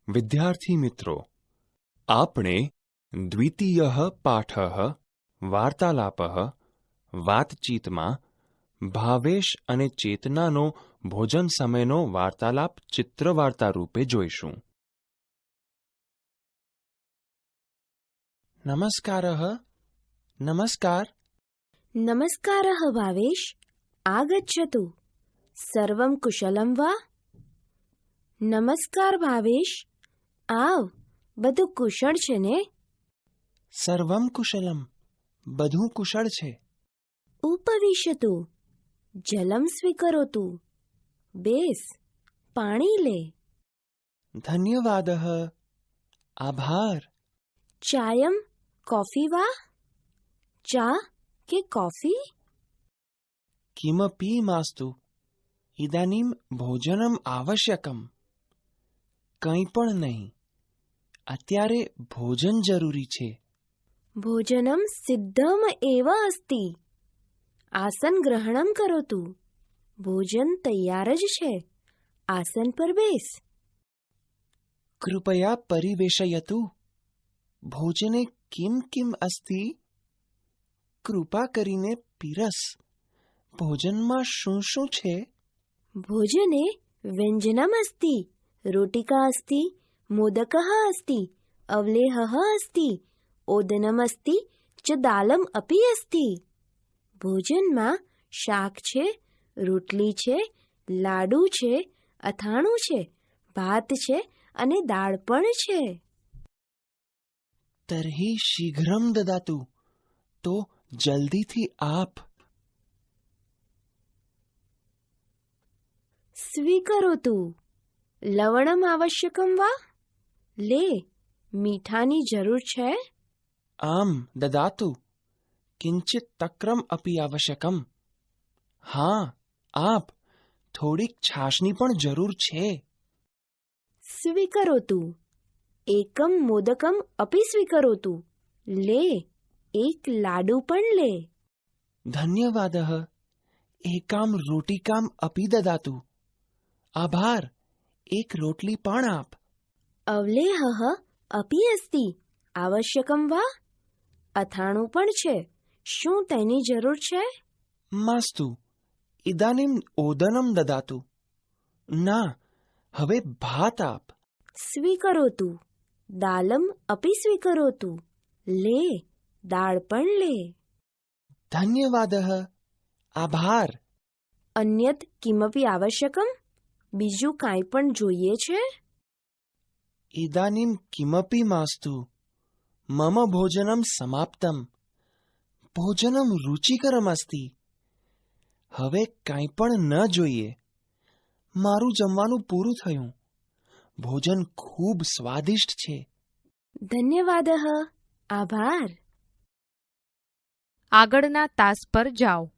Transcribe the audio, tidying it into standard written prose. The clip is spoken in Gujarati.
વિદ્યાર્થી મિત્રો, આપણે દ્વિતીયઃ પાઠઃ વાર્તાલાપઃ વાતચીતમાં ભાવેશ અને ચેતનાનો ભોજન સમયનો વાર્તાલાપ ચિત્રવાર્તા રૂપે જોઈશું. નમસ્કારઃ. નમસ્કાર. નમસ્કારઃ ભાવેશ, આગચ્છતુ. સર્વં કુશલં વા? નમસ્કાર ભાવેશ, આવ. બધું કુશળ છે ને? સર્વં કુશલમ. બધું કુશળ છે. ઉપવિશતુ. જલમ સ્વીકરોતુ. બેસ, પાણી લે. ધન્યવાદઃ. આભાર. ચાયમ કોફી વા? ચા કે કોફી? કિમપી માસ્તુ. ઇદાનીમ ભોજનમ આવશ્યકમ. કંઈ પણ નહીં. અત્યારે ભોજન જરૂરી છે. ભોજનમ સિદ્ધમ એવ અસ્તિ. આસન ગ્રહણમ કરોતુ. ભોજન તૈયાર જ છે. આસન પર બેસ. કૃપયા પરિવેશયતુ. ભોજને કિમ કિમ અસ્તિ? કૃપા કરીને પીરસ. ભોજનમાં શું શું છે? ભોજને વ્યંજનમ અસ્તિ. રોટિકા અસ્તિ, મોદકઃ અસ્તિ, અવલેહઃ અસ્તિ, ઓદનમ અસ્તિ ચ દાલમ અપી અસ્તિ. ભોજનમાં શાક છે, રોટલી છે, લાડુ છે, અથાણું છે, ભાત છે અને દાળ પણ છે. તર્હિ શીઘ્રમ દદાતુ. તો જલ્દીથી આપ. સ્વીકરોતુ. લવણમ આવશ્યકમ વા? લે, મીઠાની જરૂર છે? આમ દદાતુ. કિંચિત તક્રમ અપી આવશ્યકમ. હા, આપ. થોડીક છાશની પણ જરૂર છે. સ્વીકરોતુ. એકમ મોદકમ અપી સ્વીકરોતુ. લે, એક લાડુ પણ લે. ધન્યવાદઃ. એકામ રોટિકામ અપી દદાતુ. આભાર. એક રોટલી પણ આપ. અવલેહઃ અપી અસ્તિ. આવશ્યકમ વા? અથાણું પણ છે. શું તેની જરૂર છે? માસ્તુ. ઇદાનીમ ઓદનમ દદાતુ. ના, હવે ભાત આપ. સ્વીકરોતુ. દાલમ અપી સ્વીકરોતુ. લે, દાળ પણ લે. ધન્યવાદઃ. આભાર. અન્યત કિમપી આવશ્યકમ? બીજું કાંઈ પણ જોઈએ છે? ઇદાનીમ કિમપી માસ્તુ. મમ ભોજનમ સમાપ્તમ. ભોજનમ રુચિકરમ અસ્તિ. હવે કાંઈ પણ ન જોઈએ. મારું જમવાનું પૂરું થયું. ભોજન ખૂબ સ્વાદિષ્ટ છે. ધન્યવાદઃ. આભાર. આગળના તાસ પર જાઓ.